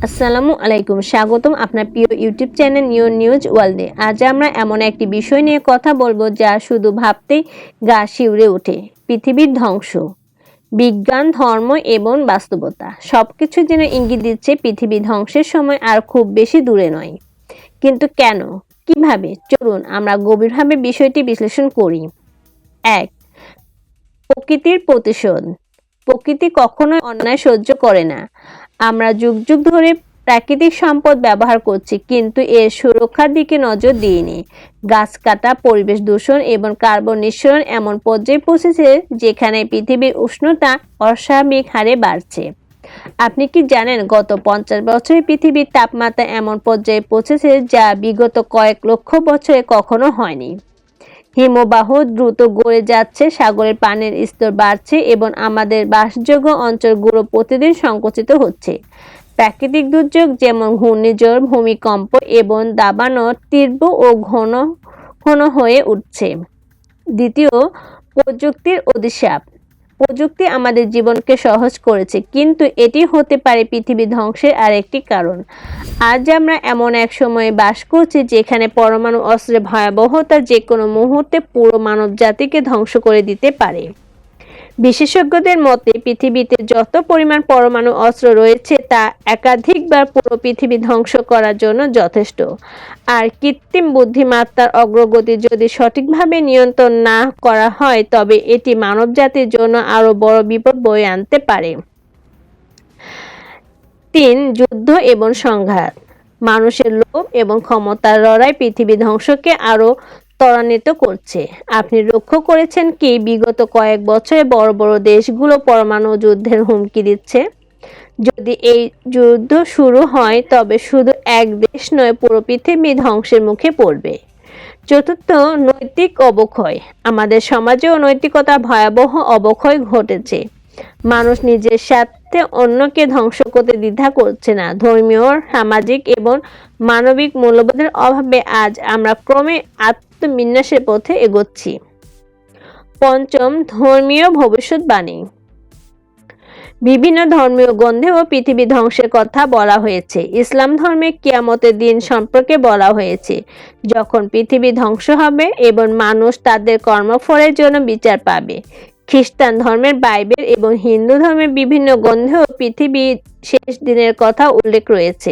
আসসালামু আলাইকুম, স্বাগতম আপনার প্রিয় ইউটিউব চ্যানেল নিউজ ওয়ার্ল্ডে। আজ আমরা এমন একটি বিষয় নিয়ে কথা বলবো যা শুধু ভাবতেই গা শিউরে ওঠে। পৃথিবীর ধ্বংস। বিজ্ঞান, ধর্ম এবং বাস্তবতা সবকিছু যেন ইঙ্গিত দিচ্ছে পৃথিবী ধ্বংসের সময় আর খুব বেশি দূরে নয়। কিন্তু কেন, কিভাবে? চলুন আমরা গভীরভাবে বিষয়টি বিশ্লেষণ করি। 1. প্রকৃতির প্রতিশোধ। প্রকৃতি কখনোই অন্যায় সহ্য করে না। আমরা যুগ যুগ ধরে প্রাকৃতিক সম্পদ ব্যবহার করছি, কিন্তু এর সুরক্ষার দিকে নজর দিইনি। গাছ কাটা, পরিবেশ দূষণ এবং কার্বন নিঃসরণ এমন পর্যায়ে পৌঁছেছে যেখানে পৃথিবীর উষ্ণতা অস্বাভাবিক হারে বাড়ছে। আপনি কি জানেন, গত 50 বছরে পৃথিবীর তাপমাত্রা এমন পর্যায়ে পৌঁছেছে যা বিগত কয়েক লক্ষ বছরে কখনো হয়নি। হিমবাহ দ্রুত গড়ে যাচ্ছে, সাগরের পানির স্তর বাড়ছে এবং আমাদের বাসযোগ্য অঞ্চলগুলো প্রতিদিন সংকুচিত হচ্ছে। প্রাকৃতিক দুর্যোগ যেমন ঘূর্ণিঝড়, ভূমিকম্প এবং দাবানল তীব্র ও ঘন ঘন হয়ে উঠছে। দ্বিতীয়, প্রযুক্তির অভিশাপ। প্রযুক্তি আমাদের জীবনকে সহজ করেছে, কিন্তু এটি হতে পারে পৃথিবী ধ্বংসের আরেকটি কারণ। আজ আমরা এমন এক সময়ে বাস করছি যেখানে পরমাণু অস্ত্রের ভয়াবহতা যে কোনো মুহূর্তে পুরো মানবজাতিকে ধ্বংস করে দিতে পারে। বিশেষজ্ঞদের মতে পৃথিবীতে যত পরিমাণ পরমাণু অস্ত্র রয়েছে তা একাধিকবার পুরো পৃথিবী ধ্বংস করার জন্য যথেষ্ট। আর কৃত্রিম বুদ্ধিমত্তার অগ্রগতি যদি সঠিকভাবে নিয়ন্ত্রণ না করা হয় তবে এটি মানবজাতির জন্য আরো বড় বিপদ বয়ে আনতে পারে। 3. যুদ্ধ এবং সংঘাত। মানুষের লোভ এবং ক্ষমতার লড়াই পৃথিবী ধ্বংসকে আরো ত্বরান্বিত করছে। আপনি লক্ষ্য করেছেন কি, বিগত কয়েক বছরে বড় বড় দেশগুলো পরমাণু যুদ্ধের হুমকি দিচ্ছে। যদি এই যুদ্ধ শুরু হয় তবে শুধু এক দেশ নয়, পুরো পৃথিবী ধ্বংসের মুখে পড়বে। 4. নৈতিক অবক্ষয়। আমাদের সমাজেও নৈতিকতার ভয়াবহ অবক্ষয় ঘটেছে। মানুষ নিজের স্বার্থে অন্যকে ধ্বংস করতে দ্বিধা করছে না। ধর্মীয়, সামাজিক এবং মানবিক মূল্যবোধের অভাবে আজ আমরা ক্রমে আত্মবিনাশের পথে এগোচ্ছি। 5. ধর্মীয় ভবিষ্যৎবাণী। বিভিন্ন ধর্মীয় গ্রন্থেও পৃথিবী ধ্বংসের কথা বলা হয়েছে। ইসলাম ধর্মে কিয়ামতের দিন সম্পর্কে বলা হয়েছে, যখন পৃথিবী ধ্বংস হবে এবং মানুষ তাদের কর্মফলের জন্য বিচার পাবে। খ্রিস্টান ধর্মের বাইবেল এবং হিন্দু ধর্মের বিভিন্ন গ্রন্থেও পৃথিবীর শেষ দিনের কথা উল্লেখ রয়েছে।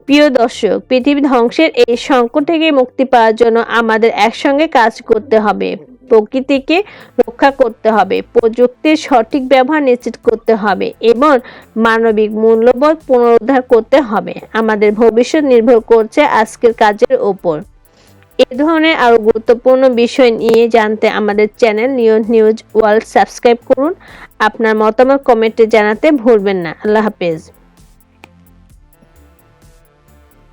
প্রিয় দর্শক, পৃথিবী ধ্বংসের এই সংকট থেকে মুক্তি পাওয়ার জন্য আমাদের একসঙ্গে কাজ করতে হবে। প্রকৃতিকে রক্ষা করতে হবে, প্রযুক্তির সঠিক ব্যবহার নিশ্চিত করতে হবে এবং মানবিক মূল্যবোধ পুনরুদ্ধার করতে হবে। আমাদের ভবিষ্যৎ নির্ভর করছে আজকের কাজের ওপর। এই ধরনের আরো গুরুত্বপূর্ণ বিষয় নিয়ে জানতে আমাদের চ্যানেল নিউজ ওয়ার্ল্ড সাবস্ক্রাইব করুন। আপনার মতামত কমেন্টে জানাতে ভুলবেন না। আল্লাহ হাফেজ।